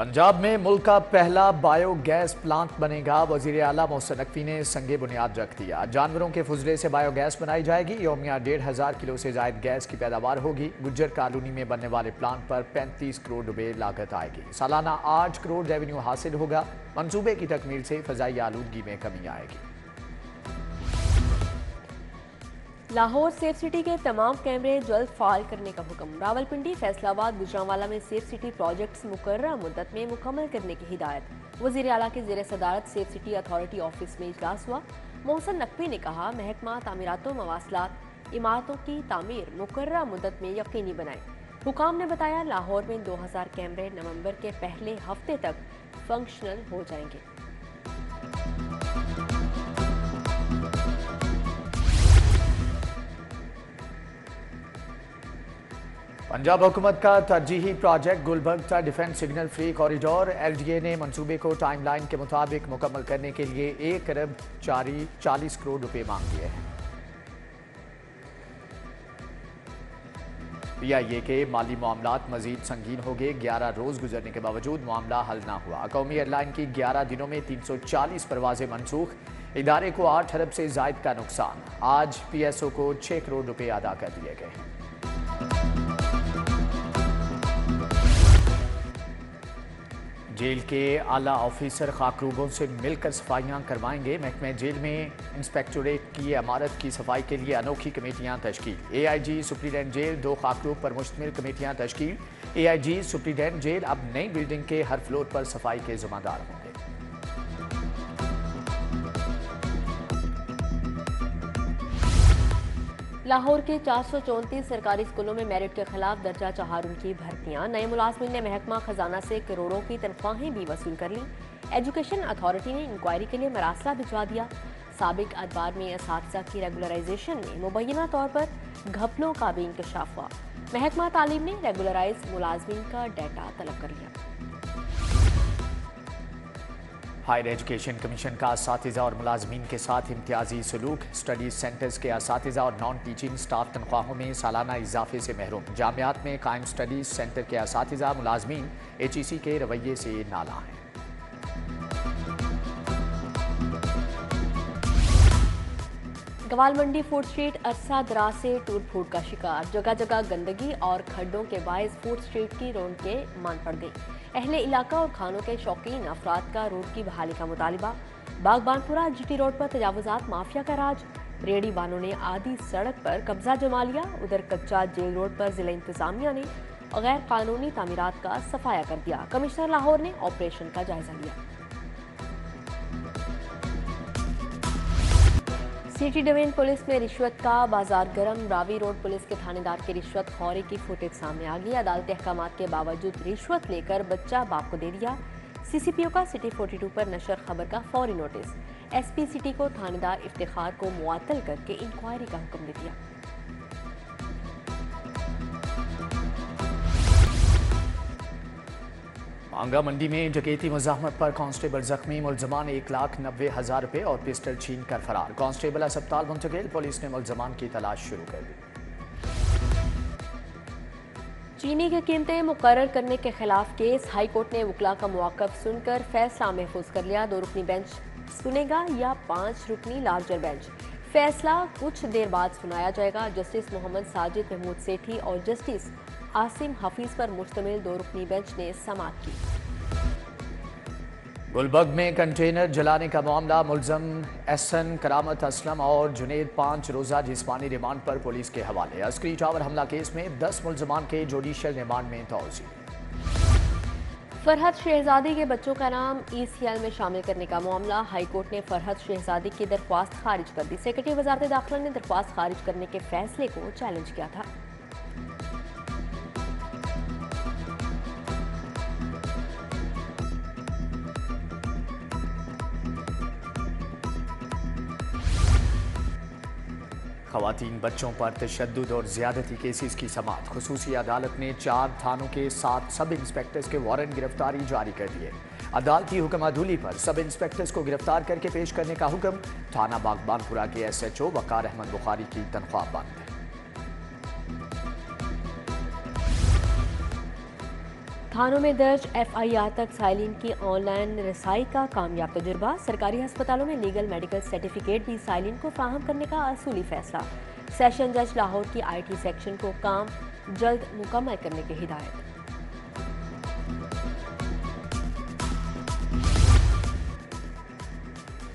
पंजाब में मुल्क का पहला बायो गैस प्लांट बनेगा। वजीर आला मोहसिन नकवी ने संगे बुनियाद रख दिया। जानवरों के फुजले से बायो गैस बनाई जाएगी। यौमिया 1500 किलो से जायद गैस की पैदावार होगी। गुज्जर कॉलोनी में बनने वाले प्लांट पर 35 करोड़ रुपए लागत आएगी। सालाना 8 करोड़ रेवेन्यू हासिल होगा। मंसूबे की तकमील से फजाई आलूदगी में कमी आएगी। लाहौर सेफ सिटी के तमाम कैमरे जल्द फाल करने का हुक्म। रावलपिंडी, फैसलाबाद, गुजरांवाला में सेफ सिटी प्रोजेक्ट्स मुकर्रर मुद्दत में मुकम्मल करने की हिदायत। वजीर आला के ज़ेर सदारत सेफ सिटी अथॉरिटी ऑफिस में इजलास हुआ। मोहसिन नकवी ने कहा, महकमा तामीरातो मवासलात इमारतों की तामीर मुकर्रर मुद्दत में यकीनी बनाए। हुकाम ने बताया, लाहौर में 2000 कैमरे नवंबर के पहले हफ्ते तक फंक्शनल हो जाएंगे। पंजाब हुकूमत का तरजीही प्रोजेक्ट गुलबर्ग का defence signal free corridor. LDA ने मंसूबे को टाइमलाइन के मुताबिक मुकम्मल करने के लिए 1 अरब 40 करोड़ रुपए मांग लिए हैं। PIA के माली मामलात मजीद संगीन हो गए। 11 रोज गुजरने के बावजूद मामला हल ना हुआ। कौमी एयरलाइन की 11 दिनों में 340 परवाजें मनसूख। इदारे को 8 अरब से जायद का नुकसान। आज PSO को 6 करोड़ रुपए अदा कर दिए गए हैं। जेल के आला ऑफिसर खाकरूबों से मिलकर सफाइयां करवाएंगे। महकमे जेल में इंस्पेक्टोरेट की इमारत की सफाई के लिए अनोखी कमेटियां तश्कील। AIG सुप्रीडेंट जेल 2 खाकरूब पर मुश्तमिल कमेटियां तश्कील। AIG सुप्रीडेंट जेल अब नई बिल्डिंग के हर फ्लोर पर सफाई के जिम्मेदार होंगे। लाहौर के 434 सरकारी स्कूलों में मेरिट के खिलाफ दर्जा चहारुम की भर्तियां। नए मुलाजमीन ने महकमा खजाना से करोड़ों की तनख्वाहें भी वसूल कर ली। एजुकेशन अथॉरिटी ने इंक्वायरी के लिए मरासला भिजवा दिया। साबिक अदवार में असातिज़ा की रेगुलराइजेशन में मुबैना तौर पर घपलों का भी इंकशाफ हुआ। महकमा तालीम ने रेगुलराइज मुलाजमीन का डाटा तलब कर लिया। हायर एजुकेशन कमीशन का असातिज़ा और मुलाजमीन के साथ इम्तियाजी सलूक। स्टडीज सेंटर्स के असातिज़ा और नॉन टीचिंग स्टाफ तनख्वाहों में सालाना इजाफे से महरूम। जामियात में कायम स्टडीज सेंटर के असातिज़ा मुलाजमीन HEC के रवैये से नाला हैं। गवाल मंडी फूड स्ट्रीट अरसा दराज से टूट फूट का शिकार। जगह जगह गंदगी और खड्डों के बायस फूड स्ट्रीट की रौनकें मान पड़ गई। अहले इलाका और खानों के शौकीन अफराद का रोड की बहाली का मुतालिबा। बागबानपुरा GT रोड पर तजावुजात माफिया का राज। रेडी बानों ने आधी सड़क पर कब्जा जमा लिया। उधर कच्चा जेल रोड पर जिला इंतजामिया ने गैर कानूनी तामीरात का सफाया कर दिया। कमिश्नर लाहौर ने ऑपरेशन का जायजा लिया। सिटी डिवीजन पुलिस में रिश्वत का बाजार गर्म। रावी रोड पुलिस के थानेदार की रिश्वत खौरी की फुटेज सामने आ गई। अदालती अहकामात के बावजूद रिश्वत लेकर बच्चा बाप को दे दिया। CCPO का सिटी 42 पर नशर खबर का फौरी नोटिस। SP सिटी को थानेदार इफ्तिखार को मुअत्तल करके इंक्वायरी का हुक्म दे दिया। मांगा मंडी में डकैती मुज़ाहमत पर कांस्टेबल जख्मी। मुलजमान 1,90,000 रुपए और पिस्टल छीन कर फरार। कांस्टेबल अस्पताल मुंतकिल। पुलिस ने मुलजमान की तलाश शुरू कर दी। चीनी की कीमतें मुकर्रर करने के खिलाफ केस। हाई कोर्ट ने वकला का मौक़िफ़ सुनकर फैसला महफूज कर लिया। 2 रुकनी बेंच सुनेगा या 5 रुकनी लार्जर बेंच। फैसला कुछ देर बाद सुनाया जाएगा। जस्टिस मोहम्मद साजिद महमूद सेठी और जस्टिस आसिम हफीज पर मुश्तमिल 2 रुकनी बेंच ने समाअत की। गुलबर्ग में कंटेनर जलाने का मामला। मुलजम एहसन, करामत असलम और जुनेद 5 रोज़ा जिस्मानी रिमांड पर पुलिस के हवाले। अस्करी टावर हमला केस में 10 मुलजमान के जुडिशल रिमांड में तौज़ी। फरहत शहजादी के बच्चों का नाम ECL में शामिल करने का मामला। हाई कोर्ट ने फरहत शहजादी की दरख्वास्त खारिज कर दी। सेक्रेटरी वजारत दाखिला ने दरख्वास्त खारिज करने के फैसले को चैलेंज किया था। ख़वातीन बच्चों पर तशद्दुद और ज़्यादती केसेस की समाअत। खुसूसी अदालत ने 4 थानों के 7 सब इंस्पेक्टर्स के वारंट गिरफ्तारी जारी कर दिए। अदालती हुक्म अदूली पर सब इंस्पेक्टर्स को गिरफ्तार करके पेश करने का हुक्म। थाना बागबानपुरा के SHO वकार अहमद बुखारी की तनख्वाह बंद। थानों में दर्ज FIR तक साइलिन की ऑनलाइन रसाई का कामयाब तजुर्बा। सरकारी अस्पतालों में लीगल मेडिकल सर्टिफिकेट भी साइलिन को फ्राहम करने का असूली फैसला। सेशन जज लाहौर की IT सेक्शन को काम जल्द मुकम्मल करने की हिदायत।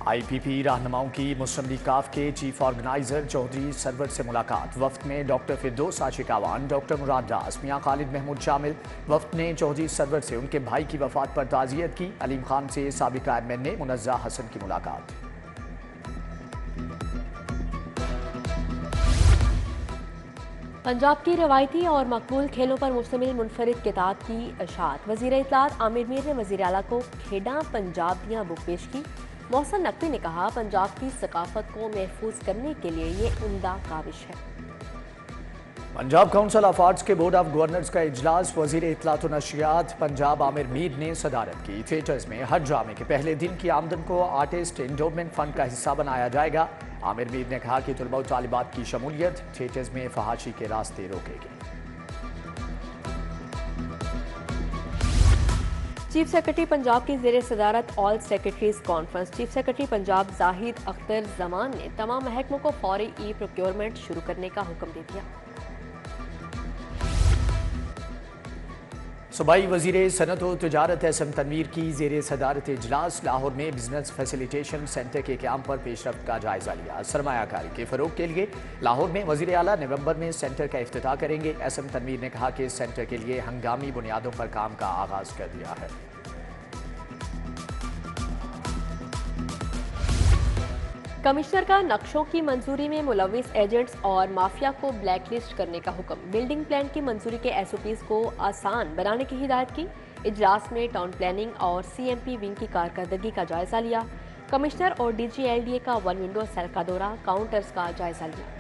IPP रहनुमाओं की मुस्लिम लीग काफ के चीफ ऑर्गेनाइजर चौधरी सरवर से मुलाकात। वफ्द में डॉक्टर फिरदौस आशिकावान, डॉक्टर मुराद दास, मियां खालिद महमूद शामिल। वफ्द ने चौधरी सरवर से उनके भाई की वफात पर ताज़ियत की। अलीम खान से साबिका एडमिन ने मुनज़्ज़ा हसन की मुलाकात। पंजाब की रवायती और मकबूल खेलों पर मुश्तमिल मुनफरिद किताब की अशात। वज़ीर इत्तलात आमिर मीर ने वज़ीर आला को खेड़ा पंजाब दियां बुक पेश की। मोहसन नकवी ने कहा, पंजाब की सकाफत को महफूज करने के लिए ये उम्दा काविश है। पंजाब काउंसिल ऑफ आर्ट्स के बोर्ड ऑफ गवर्नर्स का इजलास। वज़ीर इत्तलात व नशरियात पंजाब आमिर मीर ने सदारत की। थिएटर्स में हर ड्रामे के पहले दिन की आमदन को आर्टिस्ट इंडोमेंट फंड का हिस्सा बनाया जाएगा। आमिर मीर ने कहा कि तलबा व तालिबात की शमूलियत थिएटर्स में फहाशी के रास्ते रोकेगी। चीफ सेक्रेटरी पंजाब की ज़ेर सदारत all secretaries conference. Chief secretary Punjab Zahid Akhtar Zaman ने तमाम महकमों को फौरी प्रोक्योरमेंट शुरू करने का हुक्म दे दिया। सूबाई वज़ीर सनअत व तिजारत SM तनवीर की ज़ेर सदारत इजलास। लाहौर में बिजनेस फैसिलिटेशन सेंटर के क़याम पर पेशरफ्त का जायज़ा लिया। सरमायाकारी के फ़रोग़ के लिए लाहौर में वज़ीर आला नवंबर में सेंटर का इफ्तिताह करेंगे। SM तनवीर ने कहा कि इस सेंटर के लिए हंगामी बुनियादों पर काम का आगाज़ कर दिया है। कमिश्नर का नक्शों की मंजूरी में मुलविस एजेंट्स और माफिया को ब्लैकलिस्ट करने का हुक्म। बिल्डिंग प्लान की मंजूरी के SOPs को आसान बनाने की हिदायत की। इजलास में टाउन प्लानिंग और CMP विंग की कारकर्दगी का जायजा लिया। कमिश्नर और DG LDA का वन विंडो सेल का दौरा, काउंटर्स का जायजा लिया।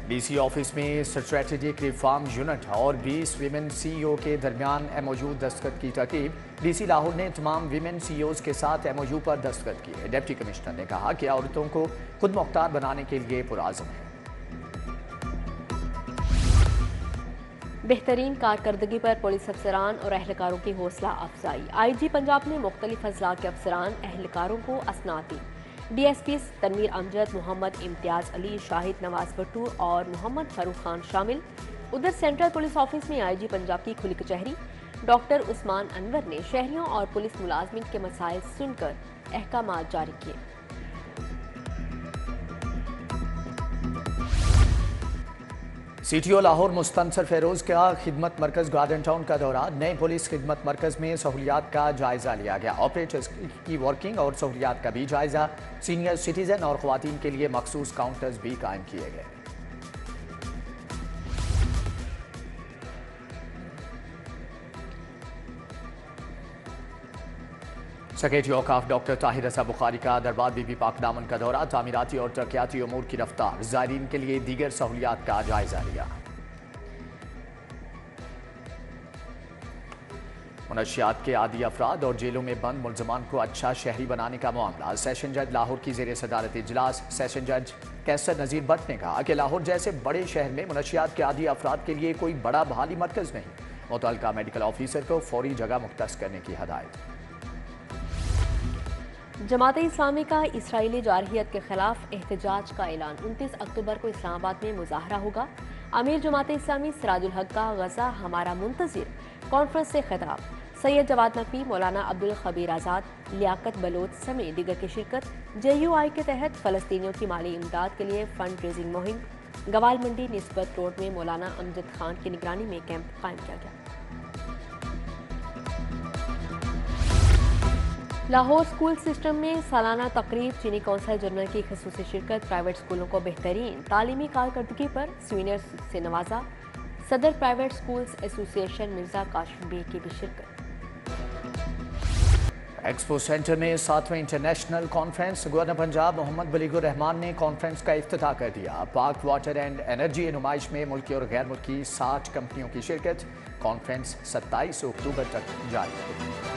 DC ऑफिस में स्ट्रेटेजिक रिफॉर्म यूनिट और 20 विमेन CEO के दरमियान MOU दस्तखत की तरकीब। DC लाहौर ने तमाम विमेन CEOs के साथ MOU पर दस्तखत किए। डिप्टी कमिश्नर ने कहा कि औरतों को खुद मुख्तार बनाने के लिए पुरआज़म है। बेहतरीन कारकर्दगी पर पुलिस अफसरान और अहलकारों की हौसला अफजाई। IG पंजाब ने मुख्तलिफ अजला के अफसरान अहलकारों को असनाद दी। DSPs तनवीर अमजद, मोहम्मद इम्तियाज अली, शाहिद नवाज भट्टू और मोहम्मद फारूक खान शामिल। उधर सेंट्रल पुलिस ऑफिस में IG पंजाब की खुली कचहरी। डॉक्टर उस्मान अनवर ने शहरियों और पुलिस मुलाजमिन के मसाइल सुनकर अहकामात जारी किए। CTO लाहौर मुस्तनसर फेरोज का खिदमत मरकज गार्डन टाउन का दौरा। नए पुलिस खिदमत मरकज में सहूलियात का जायजा लिया गया। ऑपरेटर्स की वर्किंग और सहूलियात का भी जायजा। सीनियर सिटीजन और ख्वातीन के लिए मखसूस काउंटर्स भी कायम किए गए। सेक्रेटरी औकाफ डॉक्टर ताहिर रज़ा बुखारी का दरबार बीबी पाक दामन का दौरा। तामीराती और तरक्याती उमूर की रफ्तार, ज़ायरीन के लिए दीगर सहूलियात का जायजा लिया। मुनशियात के आदी अफराद और जेलों में बंद मुलजमान को अच्छा शहरी बनाने का मामला। सेशन जज लाहौर की ज़ेर सदारत इजलास। सेशन जज कैसर नज़ीर भट्ट ने कहा कि लाहौर जैसे बड़े शहर में मुनशियात के आदी अफराद के लिए कोई बड़ा बहाली मरकज़ नहीं। मुतल्लिका मेडिकल ऑफिसर को फौरी जगह मुख्तस करने की हदायत। जमात इस्लामी का इसराइली जारहियत के खिलाफ एहतजाज का ऐलान। 29 अक्टूबर को इस्लामाबाद में मुजाहरा होगा। अमीर जमात इस्लामी सिराजुल हक का गजा हमारा मुंतज़िर कॉन्फ्रेंस से खिताब। सैयद जवाद नकवी, मौलाना अब्दुल खबीर आज़ाद, लियाकत बलोच समेत दीगर की शिरकत। JUI के तहत फ़लस्तीनियों की माली इमदाद के लिए फंड रेजिंग मुहिम। गवाल मंडी निस्बत रोड में मौलाना अमजद खान की निगरानी में कैंप कायम किया गया। लाहौर स्कूल सिस्टम में सालाना तकरीब। चीनी कौंसल जनरल की खसूसी शिरकत। प्राइवेट स्कूलों को बेहतरीन तालीमी कारकर्दगी पर सीनियर से नवाजा। सदर private schools association Mirza Qasim Baig की भी शिरकत। एक्सपो सेंटर में 7वें international conference. Governor Punjab Mohammad Balighur Rehman ने कॉन्फ्रेंस का इफ्तिताह कर दिया। पाक वाटर एंड एनर्जी नुमाइश में मुल्की और गैर मुल्की 60 कंपनियों की शिरकत। कॉन्फ्रेंस 27 अक्टूबर तक जारी है।